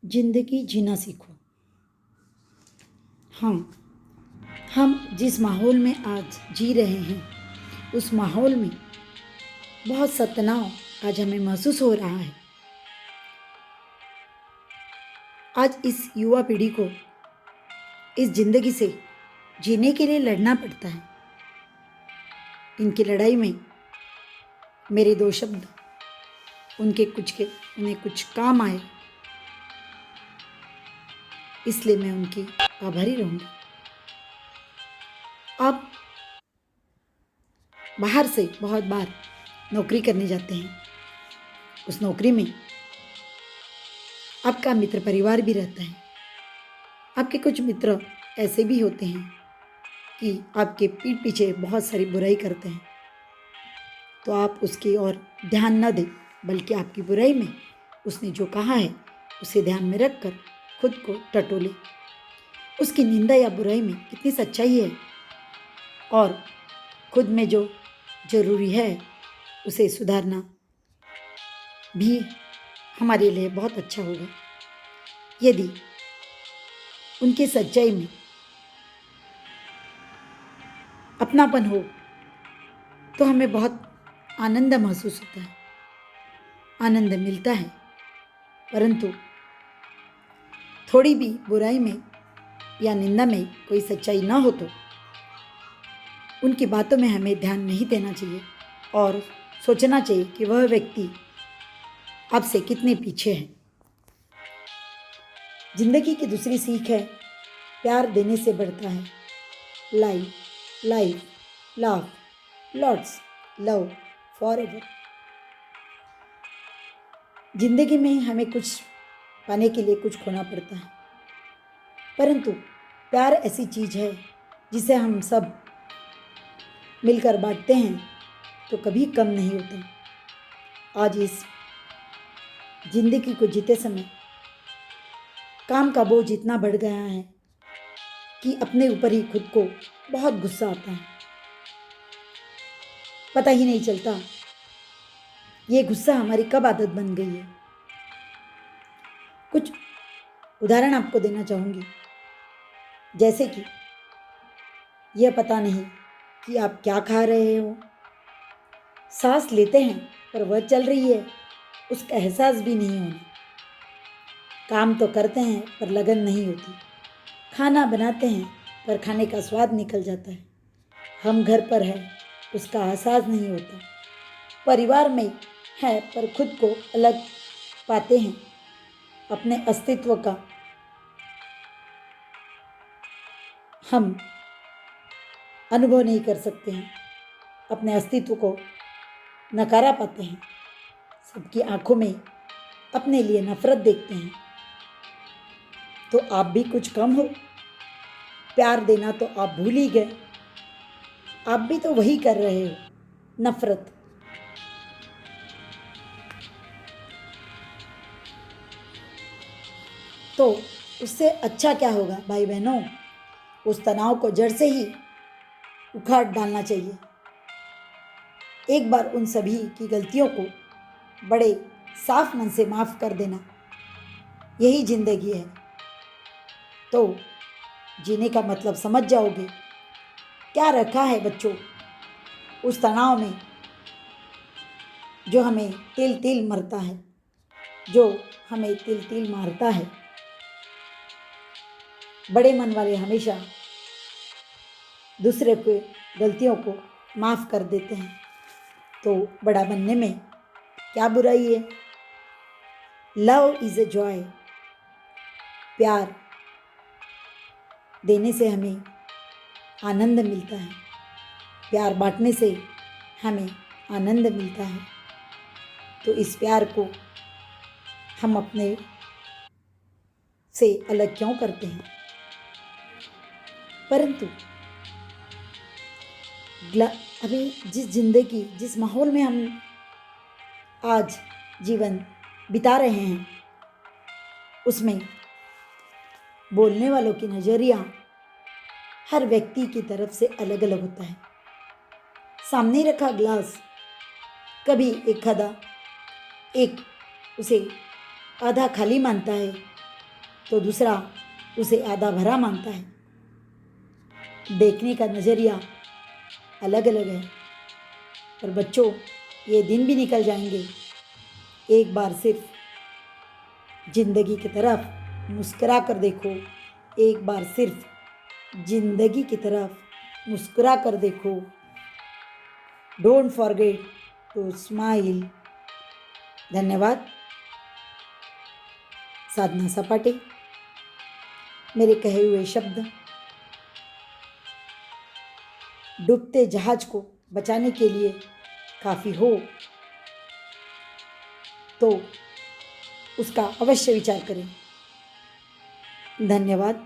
जिंदगी जीना सीखो। हम जिस माहौल में आज जी रहे हैं उस माहौल में बहुत सा तनाव आज हमें महसूस हो रहा है। आज इस युवा पीढ़ी को इस जिंदगी से जीने के लिए लड़ना पड़ता है। इनकी लड़ाई में मेरे दो शब्द उन्हें कुछ काम आए, इसलिए मैं उनकी आभारी रहूंगी। आप बाहर से बहुत बार नौकरी करने जाते हैं। उस नौकरी में आपका मित्र परिवार भी रहता है। आपके कुछ मित्र ऐसे भी होते हैं कि आपके पीठ पीछे बहुत सारी बुराई करते हैं, तो आप उसकी ओर ध्यान न दें, बल्कि आपकी बुराई में उसने जो कहा है उसे ध्यान में रखकर खुद को टटोले। उसकी निंदा या बुराई में कितनी सच्चाई है और खुद में जो जरूरी है उसे सुधारना भी हमारे लिए बहुत अच्छा होगा। यदि उनकी सच्चाई में अपनापन हो तो हमें बहुत आनंद महसूस होता है, आनंद मिलता है। परंतु थोड़ी भी बुराई में या निंदा में कोई सच्चाई ना हो तो उनकी बातों में हमें ध्यान नहीं देना चाहिए और सोचना चाहिए कि वह व्यक्ति आपसे कितने पीछे है। जिंदगी की दूसरी सीख है, प्यार देने से बढ़ता है। Life love lots love forever. जिंदगी में हमें कुछ पाने के लिए कुछ खोना पड़ता है, परंतु प्यार ऐसी चीज़ है जिसे हम सब मिलकर बांटते हैं तो कभी कम नहीं होता। आज इस जिंदगी को जीते समय काम का बोझ इतना बढ़ गया है कि अपने ऊपर ही खुद को बहुत गुस्सा आता है। पता ही नहीं चलता ये गुस्सा हमारी कब आदत बन गई है। कुछ उदाहरण आपको देना चाहूँगी, जैसे कि यह पता नहीं कि आप क्या खा रहे हो, सांस लेते हैं पर वह चल रही है उसका एहसास भी नहीं होना, काम तो करते हैं पर लगन नहीं होती, खाना बनाते हैं पर खाने का स्वाद निकल जाता है, हम घर पर है उसका एहसास नहीं होता, परिवार में है पर खुद को अलग पाते हैं, अपने अस्तित्व का हम अनुभव नहीं कर सकते हैं, अपने अस्तित्व को नकारा पाते हैं, सबकी आंखों में अपने लिए नफरत देखते हैं। तो आप भी कुछ कम हो, प्यार देना तो आप भूल ही गए, आप भी तो वही कर रहे हो, नफरत। तो उससे अच्छा क्या होगा भाई बहनों, उस तनाव को जड़ से ही उखाड़ डालना चाहिए। एक बार उन सभी की गलतियों को बड़े साफ मन से माफ़ कर देना, यही जिंदगी है। तो जीने का मतलब समझ जाओगे। क्या रखा है बच्चों उस तनाव में जो हमें तिल तिल मरता है, जो हमें तिल तिल मारता है। बड़े मन वाले हमेशा दूसरे के गलतियों को माफ़ कर देते हैं, तो बड़ा बनने में क्या बुराई है। Love is a joy. प्यार देने से हमें आनंद मिलता है, प्यार बांटने से हमें आनंद मिलता है। तो इस प्यार को हम अपने से अलग क्यों करते हैं। परंतु अभी जिस माहौल में हम आज जीवन बिता रहे हैं उसमें बोलने वालों की नज़रिया हर व्यक्ति की तरफ से अलग अलग होता है। सामने रखा ग्लास कभी एक उसे आधा खाली मानता है, तो दूसरा उसे आधा भरा मानता है। देखने का नज़रिया अलग अलग है। पर बच्चों, ये दिन भी निकल जाएंगे। एक बार सिर्फ जिंदगी की तरफ मुस्कुरा कर देखो। एक बार सिर्फ जिंदगी की तरफ मुस्कुरा कर देखो। Don't forget to smile. धन्यवाद। साधना सपाटे। मेरे कहे हुए शब्द डूबते जहाज को बचाने के लिए काफ़ी हो तो उसका अवश्य विचार करें। धन्यवाद।